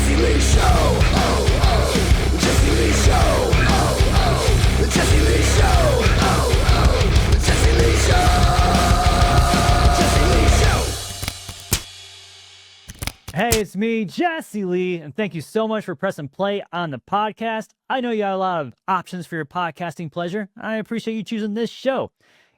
Jesse Lee Show. Oh, oh. Jesse Lee Show. Oh, oh. The Jesse Lee Show. Oh, oh. The Jesse Lee Show. Jesse Lee Show. Hey, it's me, Jesse Lee, and thank you so much for pressing play on the podcast. I know you got a lot of options for your podcasting pleasure. I appreciate you choosing this show.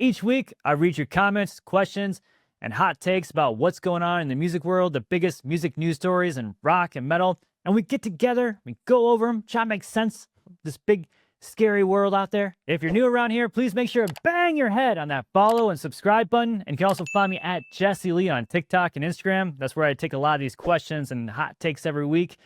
Each week, I read your comments, questions, and hot takes about what's going on in the music world, the biggest music news stories in rock and metal, and we get together, we go over them, try to make sense of this big, scary world out there. If you're new around here, please make sure to bang your head on that follow and subscribe button, and you can also find me at Jesse Lee on TikTok and Instagram. That's where I take a lot of these questions and hot takes every week,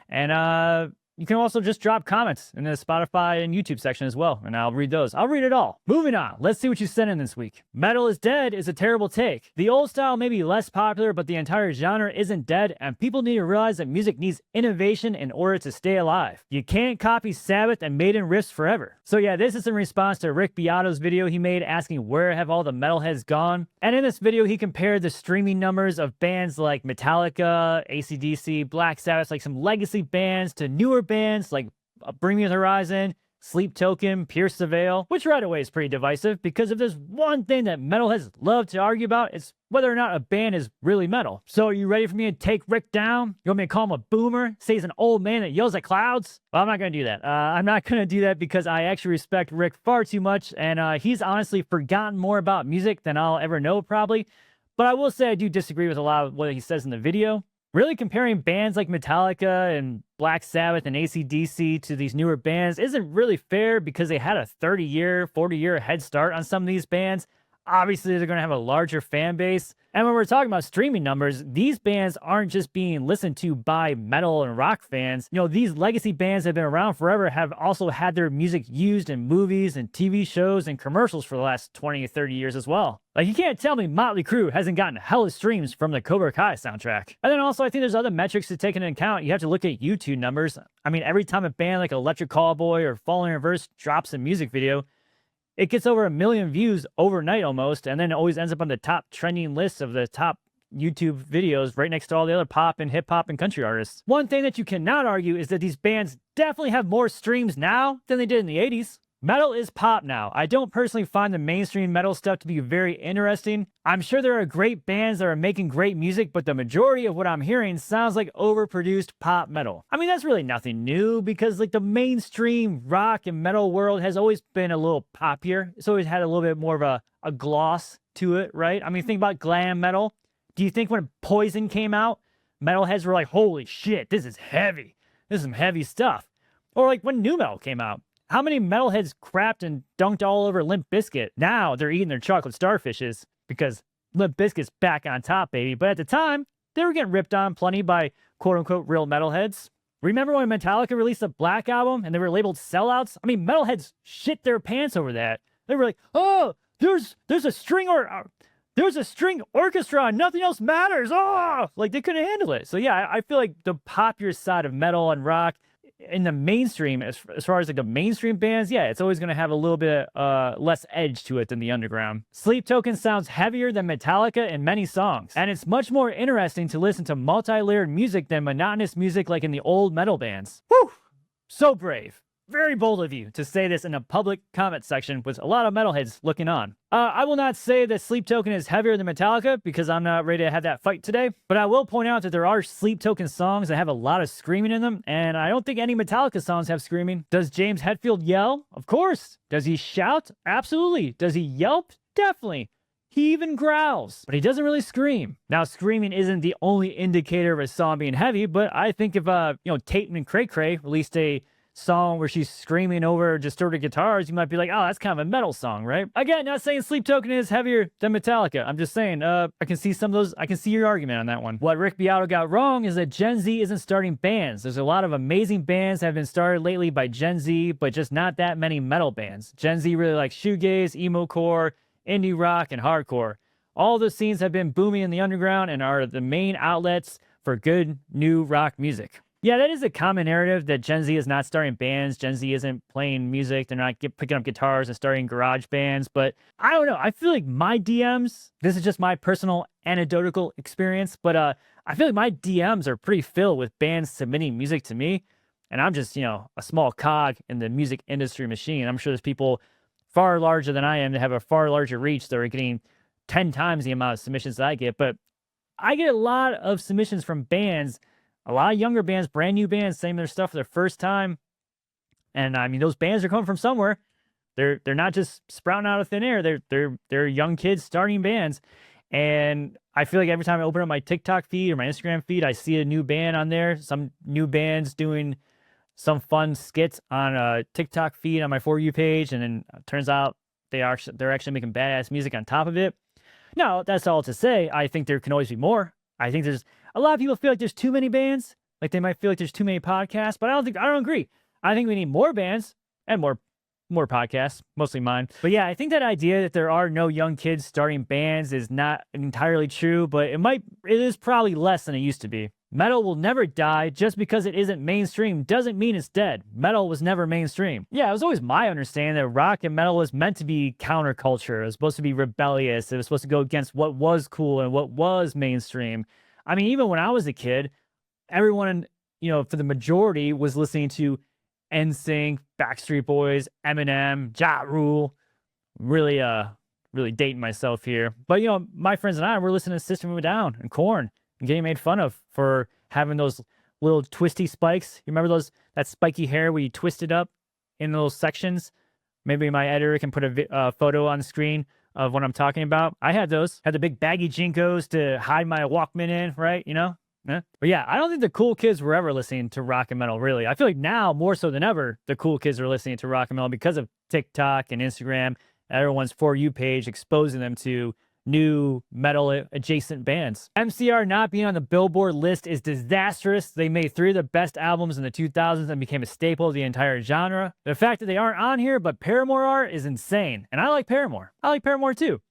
and you can also just drop comments in the Spotify and YouTube section as well, and I'll read those. I'll read it all. Moving on, let's see what you sent in this week. Metal is dead is a terrible take. The old style may be less popular, but the entire genre isn't dead, and people need to realize that music needs innovation in order to stay alive. You can't copy Sabbath and Maiden riffs forever. So yeah, this is in response to Rick Beato's video he made asking where have all the metalheads gone. And in this video, he compared the streaming numbers of bands like Metallica, AC/DC, Black Sabbath, like some legacy bands, to newer bands like Bring Me the Horizon, Sleep Token, Pierce the Veil, which right away is pretty divisive because if there's one thing that metalheads love to argue about, it's whether or not a band is really metal. So are you ready for me to take Rick down? You want me to call him a boomer? Say he's an old man that yells at clouds? Well, I'm not going to do that. I'm not going to do that because I actually respect Rick far too much, and he's honestly forgotten more about music than I'll ever know probably. But I will say I do disagree with a lot of what he says in the video. Really comparing bands like Metallica and Black Sabbath and AC/DC to these newer bands isn't really fair because they had a 30-year, 40-year head start on some of these bands. Obviously, they're going to have a larger fan base. And when we're talking about streaming numbers, these bands aren't just being listened to by metal and rock fans. You know, these legacy bands that have been around forever have also had their music used in movies and TV shows and commercials for the last 20 or 30 years as well. Like, you can't tell me Motley Crue hasn't gotten hella streams from the Cobra Kai soundtrack. And then also, I think there's other metrics to take into account. You have to look at YouTube numbers. I mean, every time a band like Electric Callboy or Falling Reverse drops a music video, it gets over 1 million views overnight almost, and then it always ends up on the top trending lists of the top YouTube videos right next to all the other pop and hip hop and country artists. One thing that you cannot argue is that these bands definitely have more streams now than they did in the 80s. Metal is pop now. I don't personally find the mainstream metal stuff to be very interesting. I'm sure there are great bands that are making great music, but the majority of what I'm hearing sounds like overproduced pop metal. I mean, that's really nothing new because like the mainstream rock and metal world has always been a little poppier. It's always had a little bit more of a gloss to it, right? I mean, think about glam metal. Do you think when Poison came out, metalheads were like, holy shit, this is heavy. This is some heavy stuff. Or like when nu metal came out. How many metalheads crapped and dunked all over Limp Bizkit? Now they're eating their chocolate starfishes because Limp Bizkit's back on top, baby. But at the time, they were getting ripped on plenty by quote-unquote real metalheads. Remember when Metallica released the Black Album and they were labeled sellouts? I mean, metalheads shit their pants over that. They were like, oh, there's a string orchestra and nothing else matters. Oh, like they couldn't handle it. So yeah, I feel like the popular side of metal and rock in the mainstream, as far as like the mainstream bands, yeah, it's always going to have a little bit less edge to it than the underground. Sleep Token sounds heavier than Metallica in many songs, and it's much more interesting to listen to multi-layered music than monotonous music like in the old metal bands. Whew! So brave. Very bold of you to say this in a public comment section with a lot of metalheads looking on. I will not say that Sleep Token is heavier than Metallica because I'm not ready to have that fight today, but I will point out that there are Sleep Token songs that have a lot of screaming in them, and I don't think any Metallica songs have screaming. Does James Hetfield yell? Of course. Does he shout? Absolutely. Does he yelp? Definitely. He even growls, but he doesn't really scream. Now, screaming isn't the only indicator of a song being heavy, but I think if, Tate and Cray Cray released a song where she's screaming over distorted guitars, you might be like, oh, that's kind of a metal song, right? Again, not saying Sleep Token is heavier than Metallica. I'm just saying, I can see some of those, I can see your argument on that one. What Rick Beato got wrong is that Gen Z isn't starting bands. There's a lot of amazing bands that have been started lately by Gen Z, but just not that many metal bands. Gen Z really likes shoegaze, emo-core, indie rock, and hardcore. All those scenes have been booming in the underground and are the main outlets for good new rock music. Yeah, that is a common narrative that Gen Z is not starting bands. Gen Z isn't playing music. They're not picking up guitars and starting garage bands. But I don't know. I feel like my DMs, this is just my personal anecdotal experience, but I feel like my DMs are pretty filled with bands submitting music to me, and I'm just, a small cog in the music industry machine. I'm sure there's people far larger than I am that have a far larger reach that are getting 10 times the amount of submissions that I get. But I get a lot of submissions from bands, a lot of younger bands, brand new bands, saying their stuff for their first time. And I mean, those bands are coming from somewhere. They're not just sprouting out of thin air. They're young kids starting bands. And I feel like every time I open up my TikTok feed or my Instagram feed, I see a new band on there. Some new bands doing some fun skits on a TikTok feed on my For You page. And then it turns out they're actually making badass music on top of it. Now, that's all to say, I think there can always be more. I think there's a lot of people feel like there's too many bands. Like they might feel like there's too many podcasts, but I don't agree. I think we need more bands and more podcasts, mostly mine. But yeah, I think that idea that there are no young kids starting bands is not entirely true, but it is probably less than it used to be. Metal will never die. Just because it isn't mainstream doesn't mean it's dead. Metal was never mainstream. Yeah, it was always my understanding that rock and metal was meant to be counterculture. It was supposed to be rebellious. It was supposed to go against what was cool and what was mainstream. I mean, even when I was a kid, everyone, for the majority was listening to NSYNC, Backstreet Boys, Eminem, Ja Rule. Really dating myself here. But, my friends and I were listening to System of a Down and Korn and getting made fun of for having those little twisty spikes. You remember that spiky hair where you twist it up in those sections? Maybe my editor can put a photo on the screen of what I'm talking about. I had those. Had the big baggy Jinkos to hide my Walkman in, right? Yeah. But yeah, I don't think the cool kids were ever listening to rock and metal, really. I feel like now, more so than ever, the cool kids are listening to rock and metal because of TikTok and Instagram, everyone's For You page exposing them to new metal adjacent bands. MCR not being on the Billboard list is disastrous. They made 3 of the best albums in the 2000s and became a staple of the entire genre. The fact that they aren't on here, but Paramore are, is insane. And I like Paramore. I like Paramore too.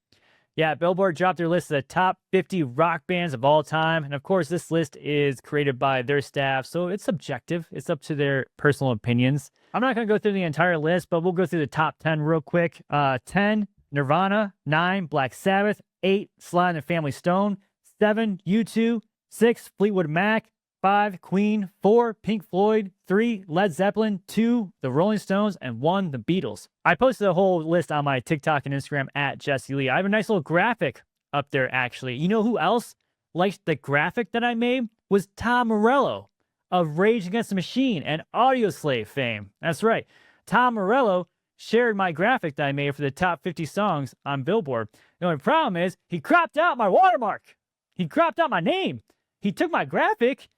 Yeah, Billboard dropped their list of the top 50 rock bands of all time. And of course, this list is created by their staff, so it's subjective. It's up to their personal opinions. I'm not going to go through the entire list, but we'll go through the top 10 real quick. 10, Nirvana. 9, Black Sabbath. 8, Sly and the Family Stone. 7, U2. 6, Fleetwood Mac. 5, Queen. 4, Pink Floyd. 3, Led Zeppelin. 2, The Rolling Stones. And 1, The Beatles. I posted a whole list on my TikTok and Instagram at Jesse Lee. I have a nice little graphic up there, actually. You know who else liked the graphic that I made? Was Tom Morello of Rage Against the Machine and Audioslave fame. That's right. Tom Morello shared my graphic that I made for the top 50 songs on Billboard. The only problem is he cropped out my watermark. He cropped out my name. He took my graphic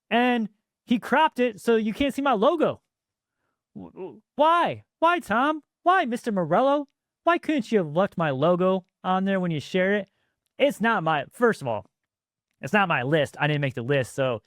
and he cropped it so you can't see my logo. Why? Why, Tom? Why, Mr. Morello? Why couldn't you have left my logo on there when you shared it? It's not my, first of all, it's not my list. I didn't make the list, so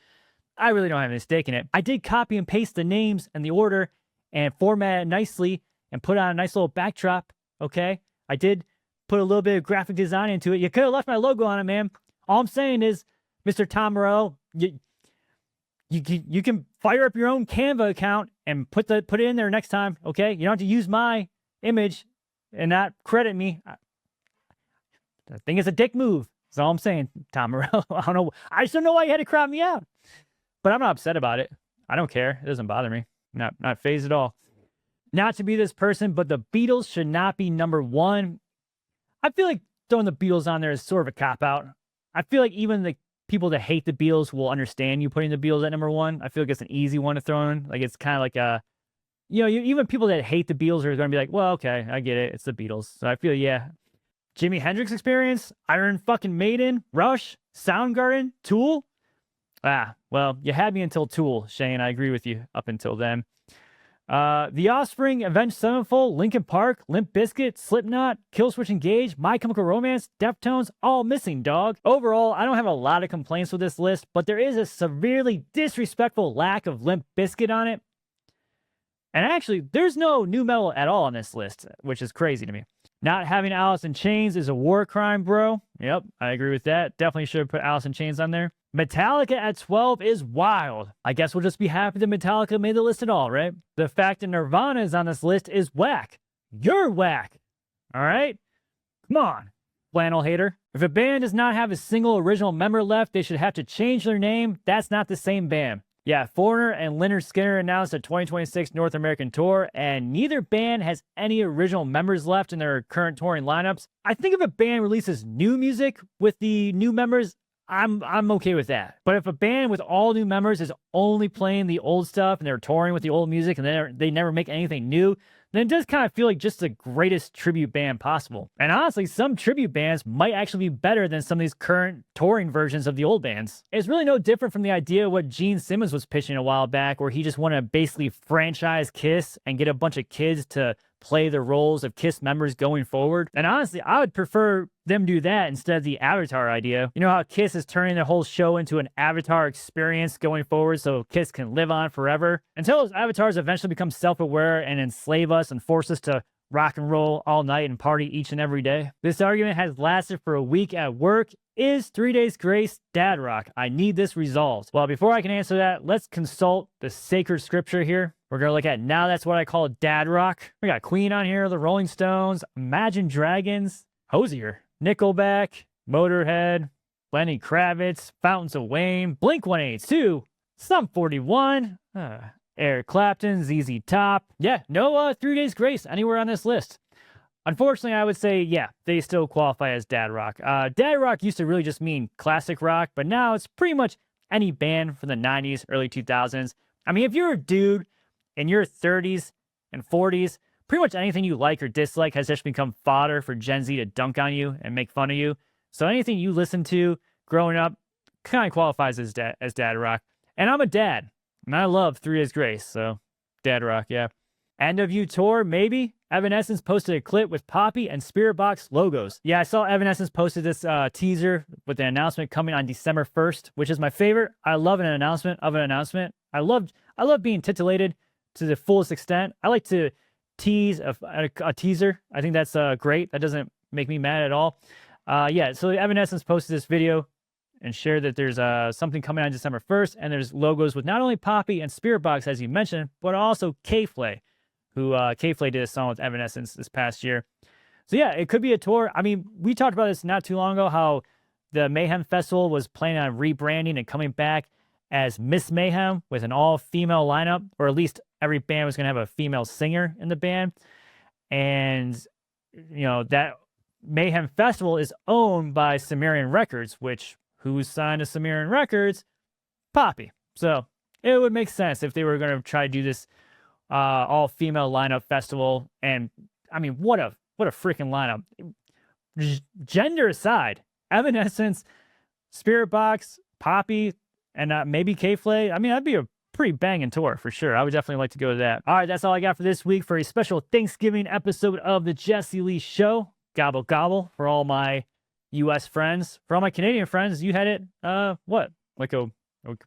I really don't have any stake in it. I did copy and paste the names and the order and format it nicely and put on a nice little backdrop, okay? I did put a little bit of graphic design into it. You could have left my logo on it, man. All I'm saying is, Mr. Tom Morello, you can fire up your own Canva account and put it in there next time, okay? You don't have to use my image and not credit me. I think it's a dick move. That's all I'm saying, Tom Morello. I don't know. I just don't know why you had to crop me out. But I'm not upset about it. I don't care. It doesn't bother me. Not phased at all. Not to be this person, but the Beatles should not be number 1. I feel like throwing the Beatles on there is sort of a cop-out. I feel like even the people that hate the Beatles will understand you putting the Beatles at number 1. I feel like it's an easy one to throw in. Like, it's kind of like a, even people that hate the Beatles are going to be like, well, okay, I get it. It's the Beatles. So I feel, yeah. Jimi Hendrix Experience, Iron fucking Maiden, Rush, Soundgarden, Tool. Well, you had me until Tool, Shane. I agree with you up until then. The Offspring, Avenged Sevenfold, Linkin Park, Limp Bizkit, Slipknot, Killswitch Engage, My Chemical Romance, Deftones, all missing, dog. Overall, I don't have a lot of complaints with this list, but there is a severely disrespectful lack of Limp Bizkit on it. And actually, there's no new metal at all on this list, which is crazy to me. Not having Alice in Chains is a war crime, bro. Yep, I agree with that. Definitely should have put Alice in Chains on there. Metallica at 12 is wild. I guess we'll just be happy that Metallica made the list at all, right? The fact that Nirvana is on this list is whack. You're whack. All right? Come on. flannel hater. If a band does not have a single original member left, they should have to change their name. That's not the same band. Yeah, Foreigner and Lynyrd Skynyrd announced a 2026 North American tour, and neither band has any original members left in their current touring lineups. I think if a band releases new music with the new members, I'm okay with that. But if a band with all new members is only playing the old stuff and they're touring with the old music and they never make anything new, then it does kind of feel like just the greatest tribute band possible. And honestly, some tribute bands might actually be better than some of these current touring versions of the old bands. It's really no different from the idea of what Gene Simmons was pitching a while back, where he just wanted to basically franchise Kiss and get a bunch of kids to play the roles of Kiss members going forward. And honestly, I would prefer them do that instead of the Avatar idea. You know how Kiss is turning the whole show into an Avatar experience going forward so Kiss can live on forever? Until those avatars eventually become self-aware and enslave us and force us to rock and roll all night and party each and every day. This argument has lasted for a week at work. Is 3 Days Grace dad rock? I need this resolved. Well, before I can answer that, let's consult the sacred scripture here. We're going to look at Now That's What I Call Dad Rock. We got Queen on here, the Rolling Stones, Imagine Dragons, Hozier, Nickelback, Motorhead, Lenny Kravitz, Fountains of Wayne, Blink-182, Sum 41, Eric Clapton, ZZ Top. Yeah, no 3 Days Grace anywhere on this list. Unfortunately, I would say, yeah, they still qualify as dad rock. Dad rock used to really just mean classic rock, but now it's pretty much any band from the 90s, early 2000s. I mean, if you're a dude in your 30s and 40s, pretty much anything you like or dislike has just become fodder for Gen Z to dunk on you and make fun of you. So anything you listen to growing up kind of qualifies as dad rock. And I'm a dad, and I love 3 Days Grace, so dad rock, yeah. End of You tour, maybe? Evanescence posted a clip with Poppy and Spirit Box logos. Yeah, I saw Evanescence posted this teaser with the announcement coming on December 1st, which is my favorite. I love an announcement of an announcement. I love being titillated to the fullest extent. I like to tease a teaser. I think that's great. That doesn't make me mad at all. Yeah, so Evanescence posted this video and shared that there's something coming on December 1st, and there's logos with not only Poppy and Spirit Box, as you mentioned, but also K-Flay, who K-Flay did a song with Evanescence this past year. So yeah, it could be a tour. I mean, we talked about this not too long ago, how the Mayhem Festival was planning on rebranding and coming back as Miss Mayhem with an all-female lineup, or at least every band was going to have a female singer in the band. And, you know, that Mayhem Festival is owned by Sumerian Records, which, who's signed to Sumerian Records? Poppy. So it would make sense if they were going to try to do this all-female lineup festival. And, I mean, what a freaking lineup. Gender aside, Evanescence, Spirit Box, Poppy, and maybe K-Flay. I mean, that'd be a pretty banging tour for sure. I would definitely like to go to that. All right, that's all I got for this week for a special Thanksgiving episode of the Jesse Lee Show. Gobble, gobble for all my U.S. friends. For all my Canadian friends, you had it, like a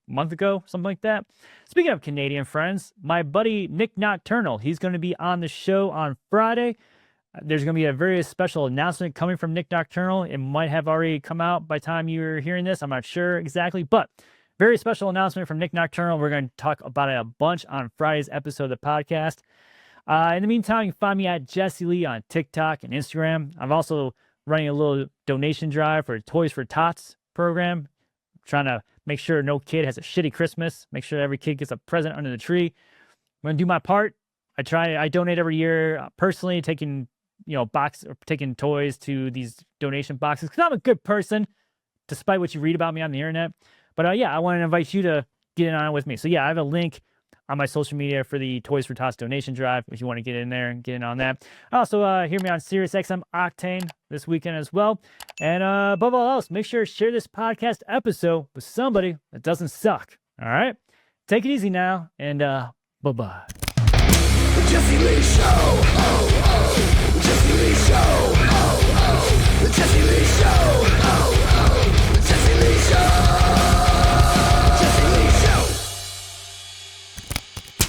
month ago, something like that. Speaking of Canadian friends, my buddy Nick Nocturnal, he's going to be on the show on Friday. There's going to be a very special announcement coming from Nick Nocturnal. It might have already come out by the time you're hearing this. I'm not sure exactly, but very special announcement from Nick Nocturnal. We're going to talk about it a bunch on Friday's episode of the podcast. In the meantime, you can find me at Jesse Lee on TikTok and Instagram. I'm also running a little donation drive for Toys for Tots program. I'm trying to make sure no kid has a shitty Christmas. Make sure every kid gets a present under the tree. I'm going to do my part. I donate every year personally, taking toys to these donation boxes because I'm a good person, despite what you read about me on the internet. But yeah, I want to invite you to get in on it with me. So yeah, I have a link on my social media for the Toys for Tots donation drive if you want to get in there and get in on that. Also, hear me on SiriusXM Octane this weekend as well. And above all else, make sure to share this podcast episode with somebody that doesn't suck. All right? Take it easy now, and bye-bye. Jesse Lee Show. Jesse Lee Show.